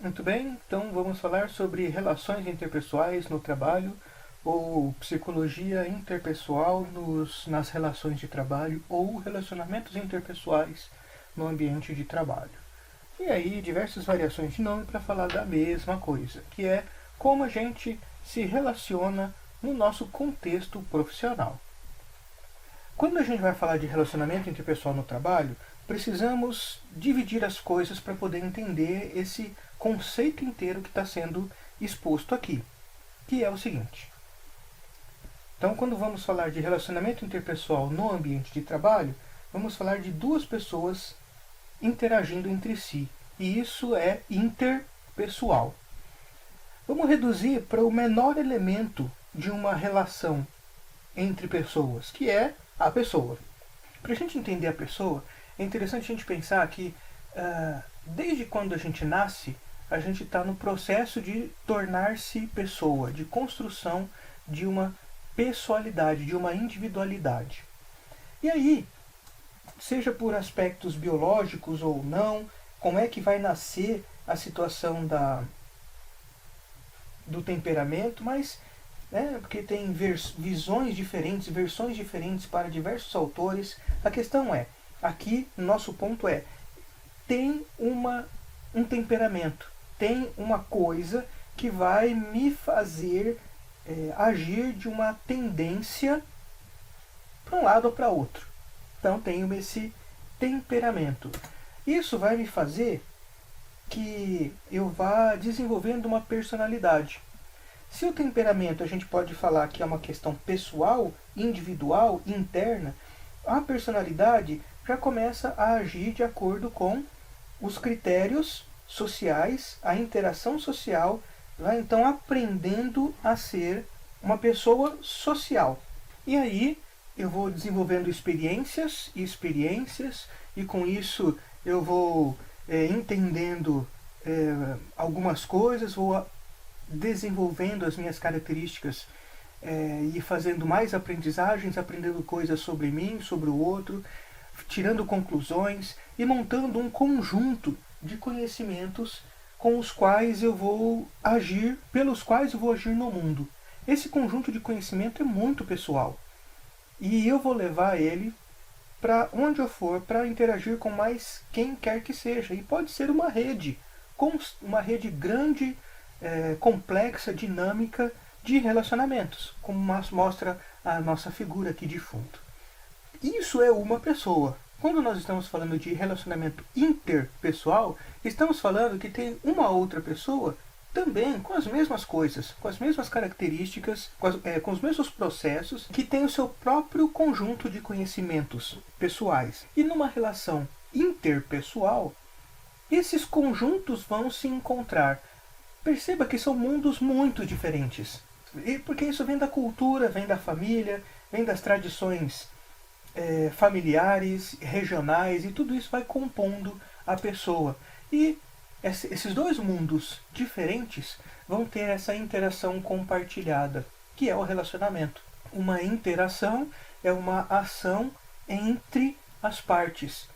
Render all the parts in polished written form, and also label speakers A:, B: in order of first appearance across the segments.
A: Muito bem, então vamos falar sobre relações interpessoais no trabalho ou psicologia interpessoal nas relações de trabalho ou relacionamentos interpessoais no ambiente de trabalho. E aí, diversas variações de nome para falar da mesma coisa, que é como a gente se relaciona no nosso contexto profissional. Quando a gente vai falar de relacionamento interpessoal no trabalho, precisamos dividir as coisas para poder entender esse conceito inteiro que está sendo exposto aqui, que é o seguinte. Então, quando vamos falar de relacionamento interpessoal no ambiente de trabalho, vamos falar de duas pessoas interagindo entre si, e isso é interpessoal. Vamos reduzir para o menor elemento de uma relação entre pessoas, que é a pessoa. Para a gente entender a pessoa, é interessante a gente pensar que desde quando a gente nasce, a gente está no processo de tornar-se pessoa, de construção de uma pessoalidade, de uma individualidade. E aí, seja por aspectos biológicos ou não, como é que vai nascer a situação do temperamento, mas porque tem visões diferentes, versões diferentes para diversos autores. A questão é, aqui nosso ponto é, tem um temperamento, tem uma coisa que vai me fazer agir de uma tendência para um lado ou para outro. Então tenho esse temperamento. Isso vai me fazer que eu vá desenvolvendo uma personalidade. Se o temperamento a gente pode falar que é uma questão pessoal, individual, interna, a personalidade já começa a agir de acordo com os critérios sociais, a interação social, vai então aprendendo a ser uma pessoa social. E aí eu vou desenvolvendo experiências e experiências, e com isso eu vou entendendo algumas coisas, vou desenvolvendo as minhas características e fazendo mais aprendizagens, aprendendo coisas sobre mim, sobre o outro, tirando conclusões e montando um conjunto de conhecimentos com os quais eu vou agir, pelos quais eu vou agir no mundo. Esse conjunto de conhecimento é muito pessoal e eu vou levar ele para onde eu for para interagir com mais quem quer que seja. E pode ser uma rede grande, complexa, dinâmica de relacionamentos, como mostra a nossa figura aqui de fundo. Isso é uma pessoa. Quando nós estamos falando de relacionamento interpessoal, estamos falando que tem uma outra pessoa também com as mesmas coisas, com as mesmas características, com os mesmos processos, que tem o seu próprio conjunto de conhecimentos pessoais. E numa relação interpessoal, esses conjuntos vão se encontrar. Perceba que são mundos muito diferentes. E porque isso vem da cultura, vem da família, vem das tradições familiares, regionais, e tudo isso vai compondo a pessoa. E esses dois mundos diferentes vão ter essa interação compartilhada, que é o relacionamento. Uma interação é uma ação entre as partes.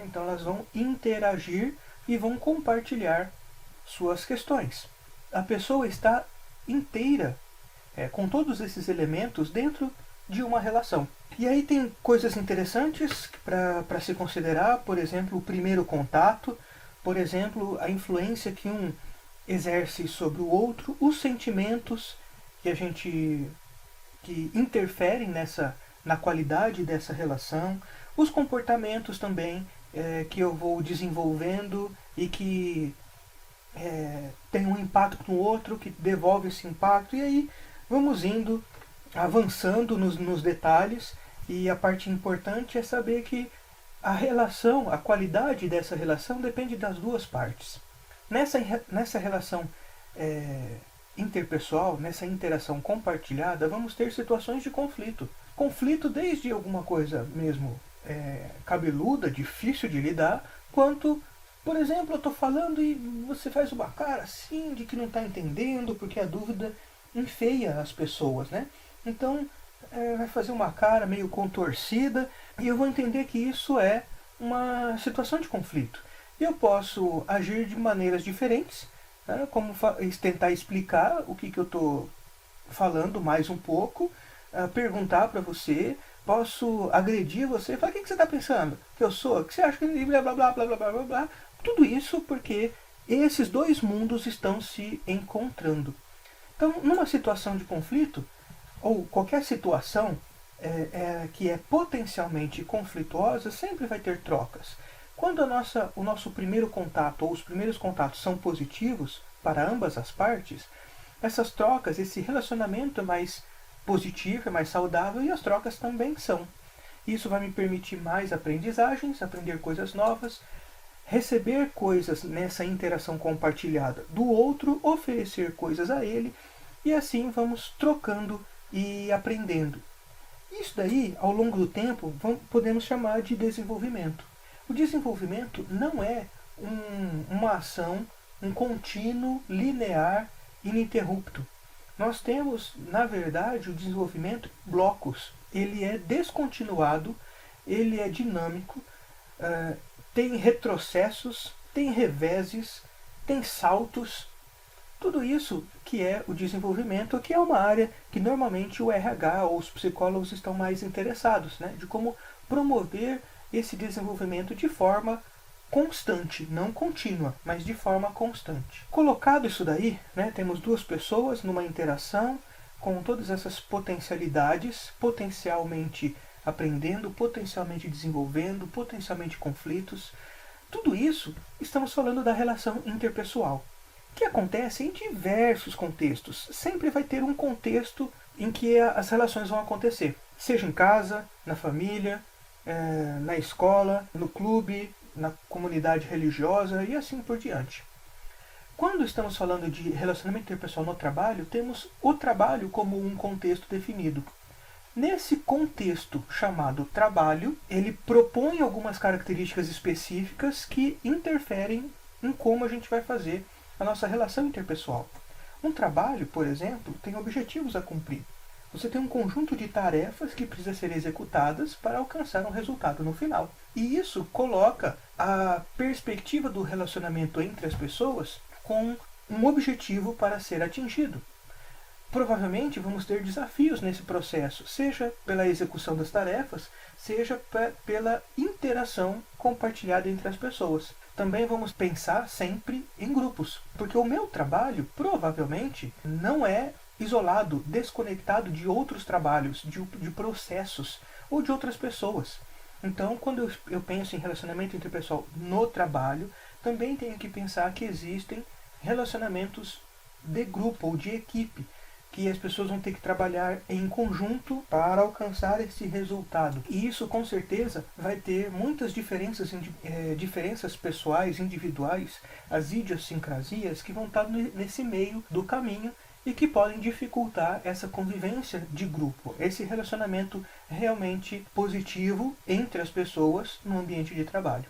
A: Então elas vão interagir e vão compartilhar suas questões. A pessoa está inteira, com todos esses elementos dentro de uma relação. E aí tem coisas interessantes para se considerar, por exemplo, o primeiro contato, por exemplo, a influência que um exerce sobre o outro, os sentimentos que interferem na qualidade dessa relação, os comportamentos também que eu vou desenvolvendo e que tem um impacto no outro, que devolve esse impacto, e aí vamos indo, avançando nos detalhes, e a parte importante é saber que a relação, a qualidade dessa relação depende das duas partes. Nessa relação interpessoal, nessa interação compartilhada, vamos ter situações de conflito. Conflito desde alguma coisa mesmo cabeluda, difícil de lidar, quanto, por exemplo, eu estou falando e você faz uma cara assim, de que não está entendendo, porque a dúvida enfeia as pessoas, né? Então, vai fazer uma cara meio contorcida, e eu vou entender que isso é uma situação de conflito. Eu posso agir de maneiras diferentes, né? Como tentar explicar o que eu estou falando mais um pouco, perguntar para você, posso agredir você, falar: o que você está pensando que eu sou? O que você acha que blá blá blá blá blá blá blá blá? Tudo isso porque esses dois mundos estão se encontrando. Então, numa situação de conflito, ou qualquer situação que é potencialmente conflituosa, sempre vai ter trocas. Quando o nosso primeiro contato, ou os primeiros contatos são positivos para ambas as partes, essas trocas, esse relacionamento é mais positivo, é mais saudável, e as trocas também são. Isso vai me permitir mais aprendizagens, aprender coisas novas, receber coisas nessa interação compartilhada do outro, oferecer coisas a ele, e assim vamos trocando e aprendendo. Isso daí, ao longo do tempo, podemos chamar de desenvolvimento. O desenvolvimento não é uma ação, um contínuo, linear, ininterrupto. Nós temos, na verdade, o desenvolvimento em blocos. Ele é descontinuado, ele é dinâmico, tem retrocessos, tem reveses, tem saltos. Tudo isso que é o desenvolvimento, que é uma área que normalmente o RH ou os psicólogos estão mais interessados, né? De como promover esse desenvolvimento de forma constante, não contínua, mas de forma constante. Colocado isso daí, né, temos duas pessoas numa interação com todas essas potencialidades, potencialmente aprendendo, potencialmente desenvolvendo, potencialmente conflitos. Tudo isso estamos falando da relação interpessoal, que acontece em diversos contextos. Sempre vai ter um contexto em que as relações vão acontecer, seja em casa, na família, na escola, no clube, na comunidade religiosa e assim por diante. Quando estamos falando de relacionamento interpessoal no trabalho, temos o trabalho como um contexto definido. Nesse contexto chamado trabalho, ele propõe algumas características específicas que interferem em como a gente vai fazer a nossa relação interpessoal. Um trabalho, por exemplo, tem objetivos a cumprir. Você tem um conjunto de tarefas que precisam ser executadas para alcançar um resultado no final. E isso coloca a perspectiva do relacionamento entre as pessoas com um objetivo para ser atingido. Provavelmente vamos ter desafios nesse processo, seja pela execução das tarefas, seja pela interação compartilhada entre as pessoas. Também vamos pensar sempre em grupos, porque o meu trabalho provavelmente não é isolado, desconectado de outros trabalhos, de processos ou de outras pessoas. Então, quando eu penso em relacionamento interpessoal no trabalho, também tenho que pensar que existem relacionamentos de grupo ou de equipe, que as pessoas vão ter que trabalhar em conjunto para alcançar esse resultado. E isso, com certeza, vai ter muitas diferenças pessoais, individuais, as idiosincrasias que vão estar nesse meio do caminho e que podem dificultar essa convivência de grupo, esse relacionamento realmente positivo entre as pessoas no ambiente de trabalho.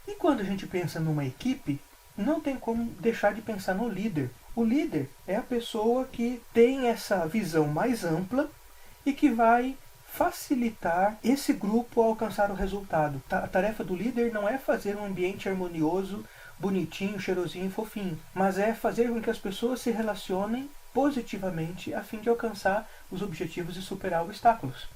A: E quando a gente pensa numa equipe, não tem como deixar de pensar no líder. O líder é a pessoa que tem essa visão mais ampla e que vai facilitar esse grupo a alcançar o resultado. A tarefa do líder não é fazer um ambiente harmonioso, bonitinho, cheirosinho e fofinho, mas é fazer com que as pessoas se relacionem positivamente a fim de alcançar os objetivos e superar obstáculos,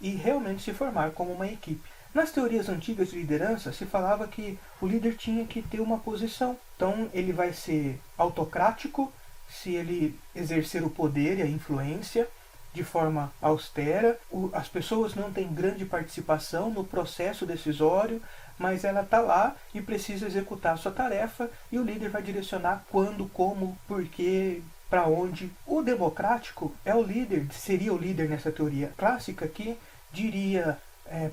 A: e realmente se formar como uma equipe. Nas teorias antigas de liderança, se falava que o líder tinha que ter uma posição. Então, ele vai ser autocrático se ele exercer o poder e a influência de forma austera. As pessoas não têm grande participação no processo decisório, mas ela está lá e precisa executar a sua tarefa, e o líder vai direcionar quando, como, porquê, para onde. O democrático é o líder, seria o líder nessa teoria clássica, que diria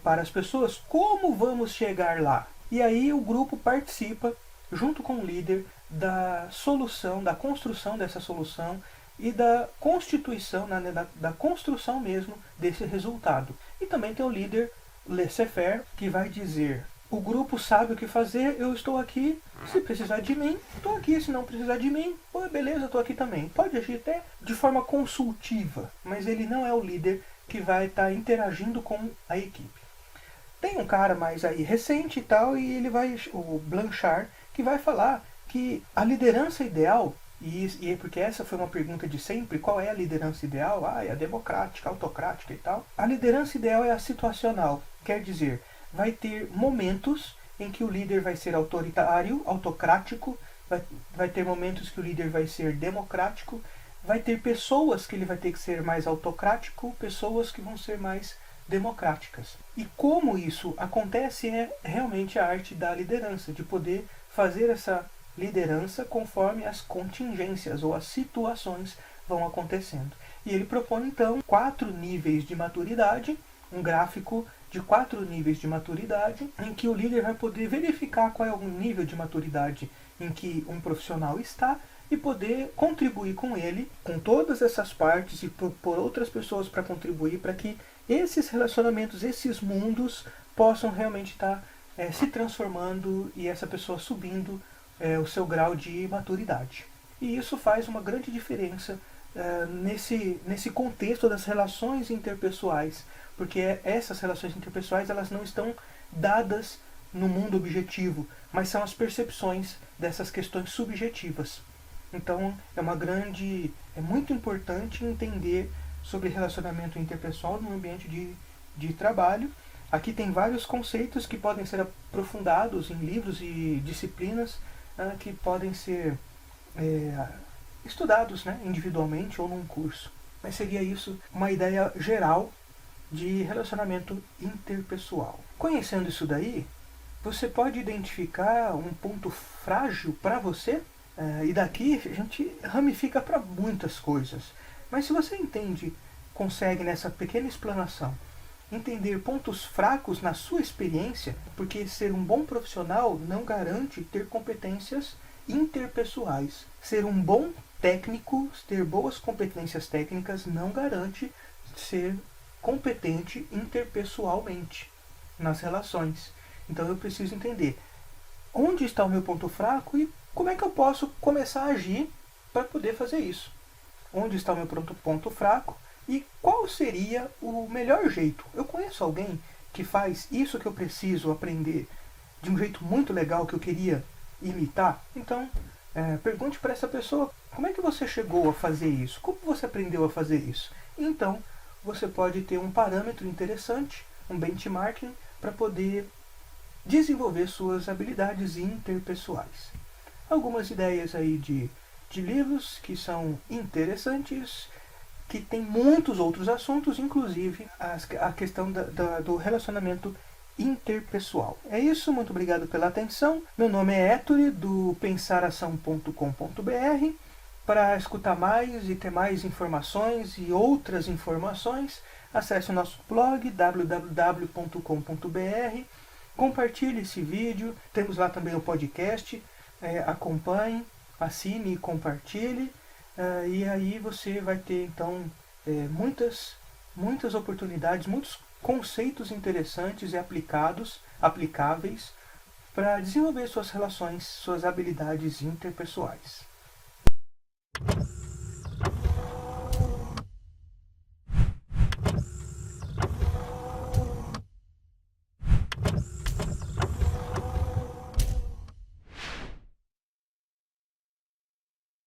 A: para as pessoas como vamos chegar lá. E aí o grupo participa, junto com o líder, da solução, da construção dessa solução e da constituição, da construção mesmo desse resultado. E também tem o líder laissez-faire, que vai dizer: o grupo sabe o que fazer, eu estou aqui, se precisar de mim, estou aqui, se não precisar de mim, beleza, estou aqui também. Pode agir até de forma consultiva, mas ele não é o líder que vai estar interagindo com a equipe. Tem um cara mais aí recente e tal, e ele vai, o Blanchard, que vai falar que a liderança ideal, e é porque essa foi uma pergunta de sempre, qual é a liderança ideal? É a democrática, autocrática e tal. A liderança ideal é a situacional, quer dizer, vai ter momentos em que o líder vai ser autoritário, autocrático, vai ter momentos que o líder vai ser democrático, vai ter pessoas que ele vai ter que ser mais autocrático, pessoas que vão ser mais democráticas. E como isso acontece é realmente a arte da liderança, de poder fazer essa liderança conforme as contingências ou as situações vão acontecendo. E ele propõe então 4 níveis de maturidade, um gráfico de 4 níveis de maturidade, em que o líder vai poder verificar qual é o nível de maturidade em que um profissional está e poder contribuir com ele, com todas essas partes, e propor outras pessoas para contribuir para que esses relacionamentos, esses mundos possam realmente estar se transformando e essa pessoa subindo o seu grau de maturidade. E isso faz uma grande diferença nesse contexto das relações interpessoais, porque essas relações interpessoais elas não estão dadas no mundo objetivo, mas são as percepções dessas questões subjetivas. Então é muito importante entender sobre relacionamento interpessoal no ambiente de trabalho. Aqui tem vários conceitos que podem ser aprofundados em livros e disciplinas que podem ser estudados individualmente ou num curso. Mas seria isso uma ideia geral de relacionamento interpessoal. Conhecendo isso daí, você pode identificar um ponto frágil para você, e daqui a gente ramifica para muitas coisas. Mas se você consegue nessa pequena explanação, entender pontos fracos na sua experiência, porque ser um bom profissional não garante ter competências interpessoais. Ser um bom técnico, ter boas competências técnicas, não garante ser competente interpessoalmente nas relações. Então eu preciso entender onde está o meu ponto fraco e como é que eu posso começar a agir para poder fazer isso. Onde está o meu ponto fraco e qual seria o melhor jeito. Eu conheço alguém que faz isso que eu preciso aprender de um jeito muito legal que eu queria imitar. Então, pergunte para essa pessoa como é que você chegou a fazer isso, como você aprendeu a fazer isso. Então, você pode ter um parâmetro interessante, um benchmarking, para poder desenvolver suas habilidades interpessoais. Algumas ideias aí de livros que são interessantes, que tem muitos outros assuntos, inclusive a questão do relacionamento interpessoal. É isso, muito obrigado pela atenção. Meu nome é Ettore, do pensaração.com.br. Para escutar mais e ter mais informações e outras informações, acesse o nosso blog www.com.br. Compartilhe esse vídeo, temos lá também o podcast, acompanhe, assine e compartilhe, e aí você vai ter então muitas oportunidades, muitos conceitos interessantes e aplicáveis para desenvolver suas relações, suas habilidades interpessoais.